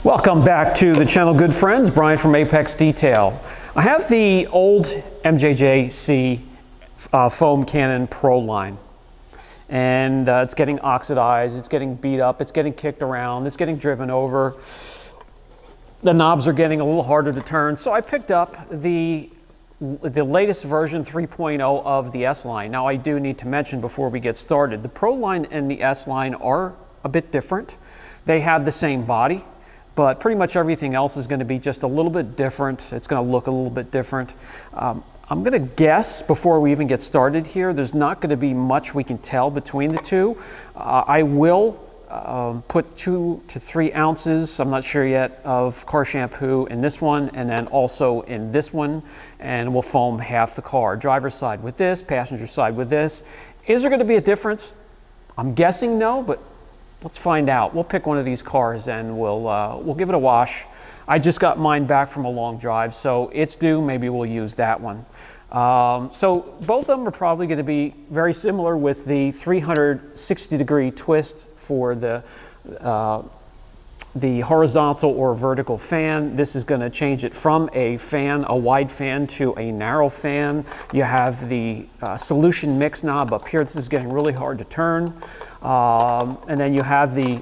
Welcome back to the channel, good friends. Brian from Apex Detail. I have the old MJJC foam cannon Pro line, and it's getting oxidized, it's getting beat up, it's getting kicked around, it's getting driven over. The knobs are getting a little harder to turn, so I picked up the latest version 3.0 of the S line. Now I do need to mention before we get started, the Pro line and the S line are a bit different. They have the same body, but pretty much everything else is going to be just a little bit different. It's going to look a little bit different. I'm going to guess before we even get started here, there's not going to be much we can tell between the two. I will put 2 to 3 ounces, I'm not sure yet, of car shampoo in this one, and then also in this one, and we'll foam half the car. Driver's side with this, passenger side with this. Is there going to be a difference? I'm guessing no, but let's find out. We'll pick one of these cars and we'll give it a wash. I just got mine back from a long drive, so it's due. Maybe we'll use that one. So both of them are probably going to be very similar with the 360-degree twist for the horizontal or vertical fan. This is going to change it from a wide fan, to a narrow fan. You have the solution mix knob up here. This is getting really hard to turn. And then you have the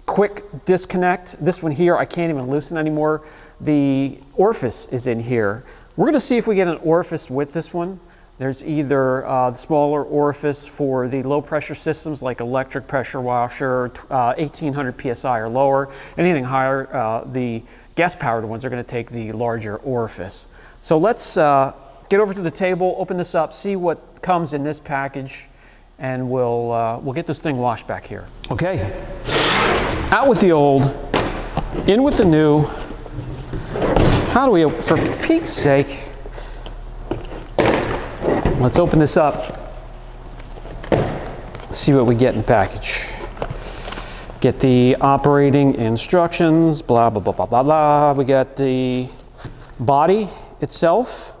quick disconnect. This one here, I can't even loosen anymore. The orifice is in here. We're going to see if we get an orifice with this one. There's either the smaller orifice for the low pressure systems like electric pressure washer, 1800 psi or lower. Anything higher, the gas powered ones are going to take the larger orifice. So let's get over to the table, open this up, see what comes in this package, and we'll get this thing washed back here. Okay, out with the old, in with the new. How do we, for Pete's sake, let's open this up, see what we get in the package. Get the operating instructions, blah, blah, blah, blah, blah, blah. We got the body itself.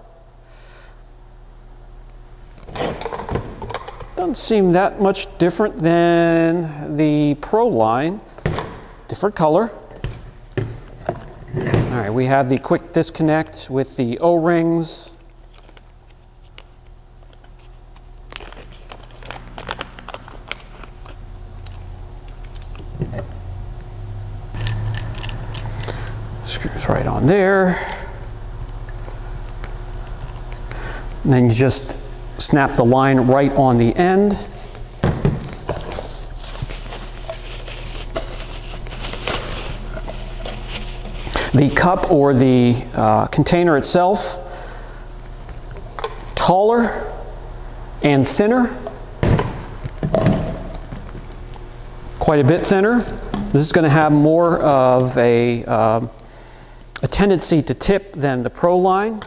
Doesn't seem that much different than the Pro line. Different color. All right, we have the quick disconnect with the O-rings. Screws right on there. And then you just snap the line right on the end. The cup or the container itself, taller and thinner, quite a bit thinner. This is going to have more of a tendency to tip than the Pro line.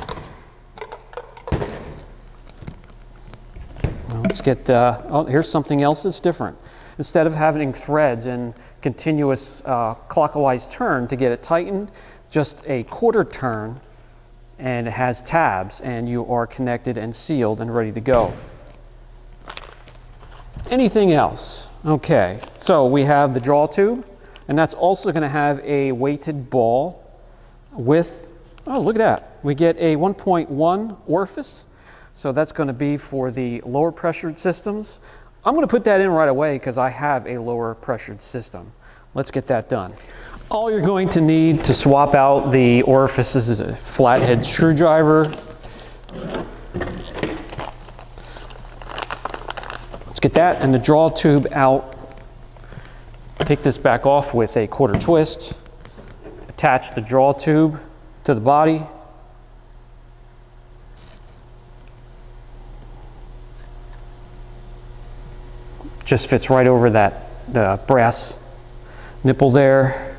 Let's get, oh, here's something else that's different. Instead of having threads and continuous clockwise turn to get it tightened, just a quarter turn, and it has tabs, and you are connected and sealed and ready to go. Anything else? Okay, so we have the draw tube, and that's also going to have a weighted ball with, oh, look at that. We get a 1.1 orifice. So that's going to be for the lower pressured systems. I'm going to put that in right away because I have a lower pressured system. Let's get that done. All you're going to need to swap out the orifices is a flathead screwdriver. Let's get that and the draw tube out. Take this back off with a quarter twist. Attach the draw tube to the body. Just fits right over the brass nipple there.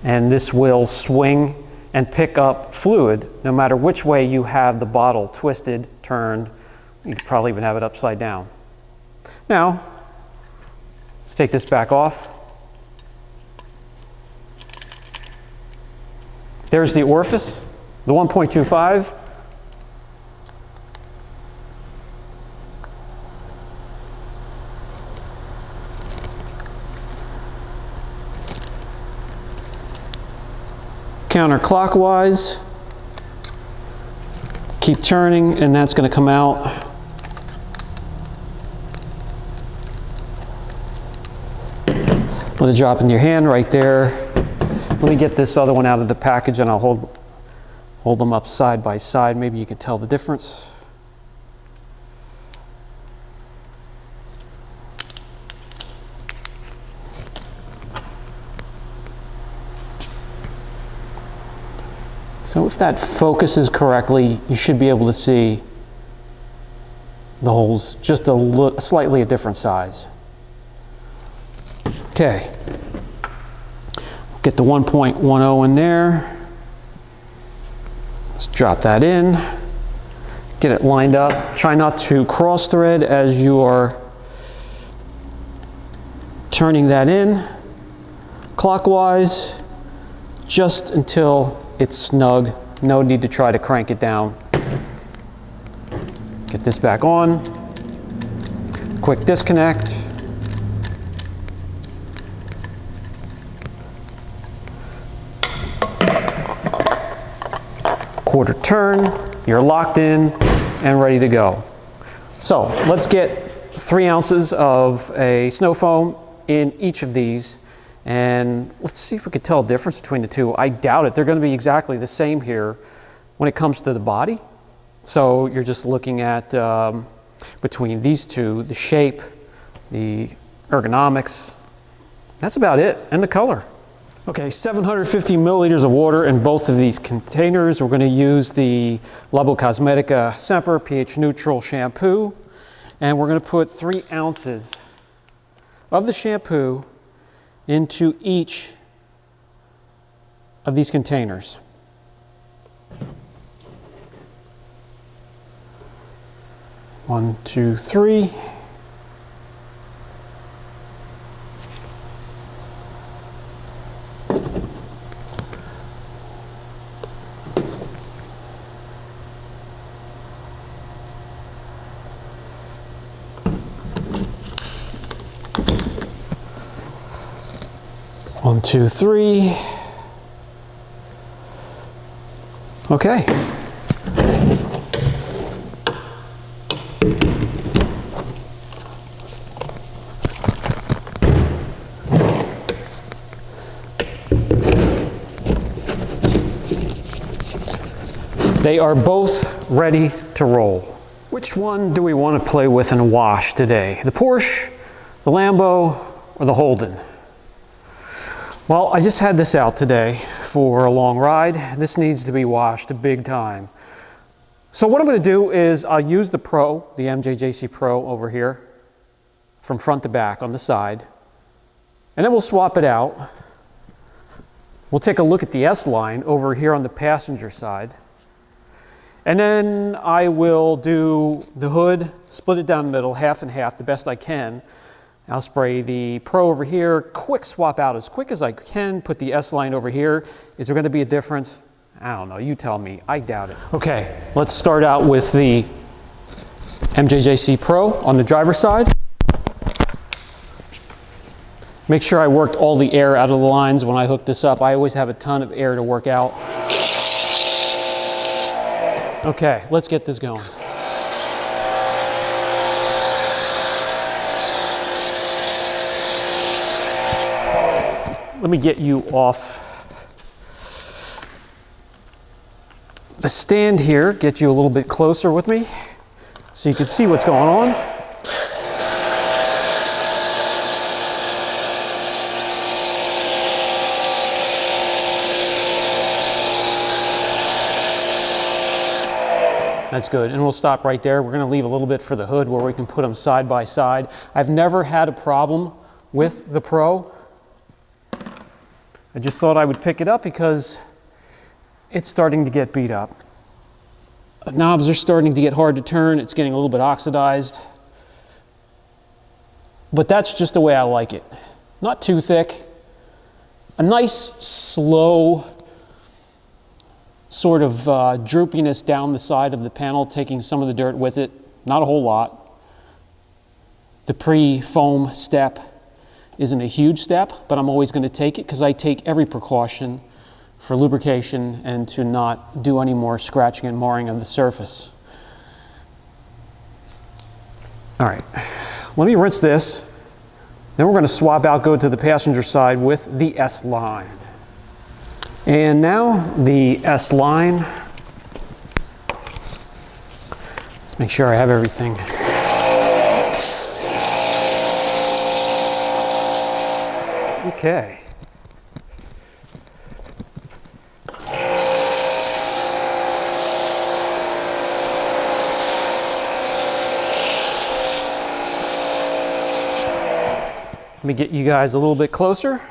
And this will swing and pick up fluid no matter which way you have the bottle twisted, turned. You could probably even have it upside down. Now, let's take this back off. There's the orifice, the 1.25. counterclockwise. Keep turning, and that's going to come out. Let it drop in your hand right there. Let me get this other one out of the package, and I'll hold them up side by side. Maybe you can tell the difference. So if that focuses correctly, you should be able to see the holes just slightly a different size. Okay, get the 1.10 in there. Let's drop that in. Get it lined up. Try not to cross thread as you are turning that in clockwise, just until it's snug. No need to try to crank it down. Get this back on. Quick disconnect. Quarter turn, you're locked in and ready to go. So let's get 3 ounces of a snow foam in each of these, and let's see if we could tell a difference between the two. I doubt it. They're going to be exactly the same here when it comes to the body. So you're just looking at between these two, the shape, the ergonomics. That's about it, and the color. Okay, 750 milliliters of water in both of these containers. We're going to use the Labo Cosmetica Semper pH neutral shampoo, and we're going to put 3 ounces of the shampoo into each of these containers. One, two, three. One, two, three. Okay. They are both ready to roll. Which one do we want to play with and wash today? The Porsche, the Lambo, or the Holden? Well, I just had this out today for a long ride. This needs to be washed big time. So what I'm going to do is I'll use the Pro, the MJJC Pro over here, from front to back on the side, and then we'll swap it out. We'll take a look at the S line over here on the passenger side. And then I will do the hood, split it down the middle, half and half, the best I can. I'll spray the Pro over here, quick swap out as quick as I can, put the S line over here. Is there going to be a difference? I don't know, you tell me. I doubt it. Okay, let's start out with the MJJC Pro on the driver's side. Make sure I worked all the air out of the lines when I hook this up. I always have a ton of air to work out. Okay, let's get this going. Let me get you off the stand here, get you a little bit closer with me so you can see what's going on. That's good, and we'll stop right there. We're going to leave a little bit for the hood where we can put them side by side. I've never had a problem with the Pro. I just thought I would pick it up because it's starting to get beat up. The knobs are starting to get hard to turn. It's getting a little bit oxidized. But that's just the way I like it. Not too thick. A nice, slow sort of droopiness down the side of the panel, taking some of the dirt with it. Not a whole lot. The pre-foam step isn't a huge step, but I'm always going to take it because I take every precaution for lubrication and to not do any more scratching and marring of the surface. All right, let me rinse this. Then we're going to swap out, go to the passenger side with the S line. And now the S line. Let's make sure I have everything. Okay. Let me get you guys a little bit closer.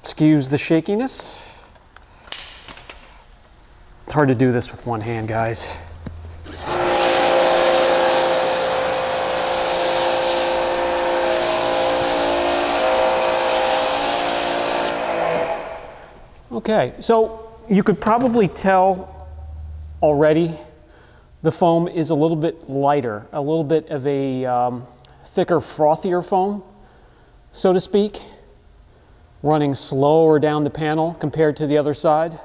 Excuse the shakiness. It's hard to do this with one hand, guys. Okay, so you could probably tell already the foam is a little bit lighter, a little bit of a thicker, frothier foam, so to speak, running slower down the panel compared to the other side.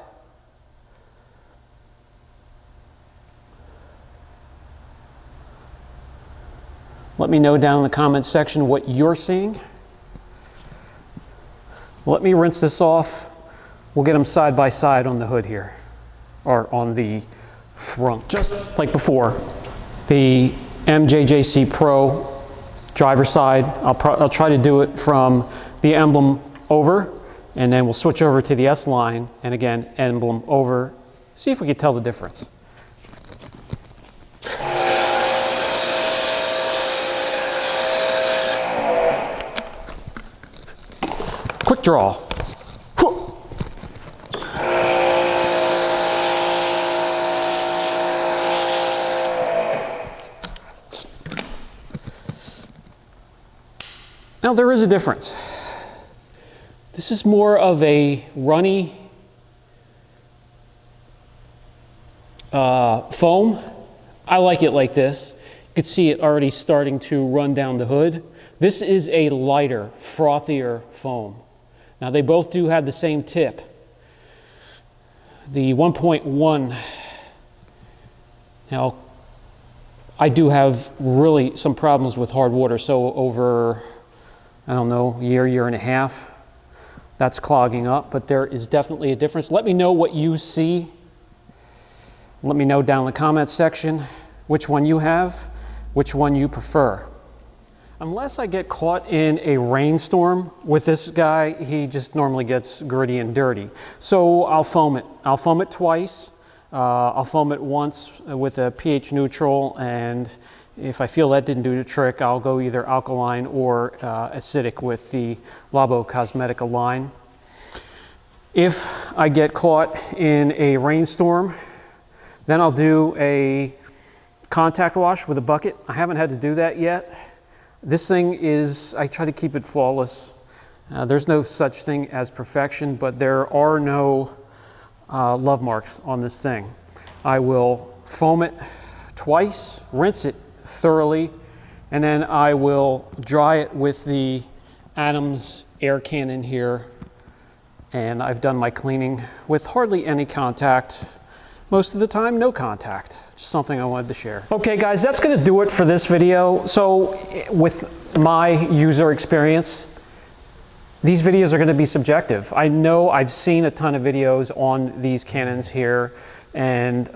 Let me know down in the comments section what you're seeing. Let me rinse this off. We'll get them side by side on the hood here, or on the front. Just like before, the MJJC Pro driver side, I'll try to do it from the emblem over, and then we'll switch over to the S line, and again, emblem over. See if we can tell the difference. Quick draw. Now there is a difference. This is more of a runny foam. I like it like this. You can see it already starting to run down the hood. This is a lighter, frothier foam. Now they both do have the same tip. The 1.1, now I do have really some problems with hard water, so over, I don't know, year and a half, that's clogging up, but there is definitely a difference. Let me know what you see. Let me know down in the comments section which one you have, which one you prefer. Unless I get caught in a rainstorm with this guy, he just normally gets gritty and dirty. So I'll foam it. I'll foam it twice. I'll foam it once with a pH neutral, and if I feel that didn't do the trick, I'll go either alkaline or acidic with the Labo Cosmetica line. If I get caught in a rainstorm, then I'll do a contact wash with a bucket. I haven't had to do that yet. This thing is, I try to keep it flawless. There's no such thing as perfection, but there are no love marks on this thing. I will foam it twice, rinse it thoroughly, and then I will dry it with the Adams air cannon here, and I've done my cleaning with hardly any contact. Most of the time, no contact. Just something I wanted to share. Okay guys, that's gonna do it for this video. So with my user experience, these videos are gonna be subjective. I know I've seen a ton of videos on these cannons here, and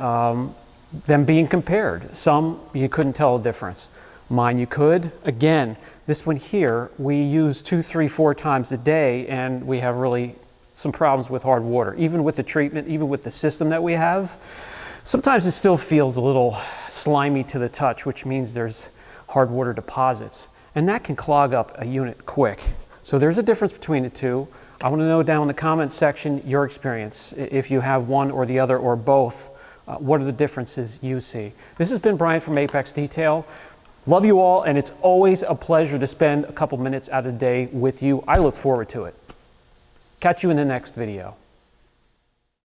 them being compared. Some you couldn't tell a difference. Mine you could. Again, this one here, we use 2, 3, 4 times a day, and we have really some problems with hard water. Even with the treatment, even with the system that we have, sometimes it still feels a little slimy to the touch, which means there's hard water deposits, and that can clog up a unit quick. So there's a difference between the two. I want to know down in the comments section your experience. If you have one or the other or both, what are the differences you see? This has been Brian from Apex Detail. Love you all, and it's always a pleasure to spend a couple minutes out of the day with you. I look forward to it. Catch you in the next video.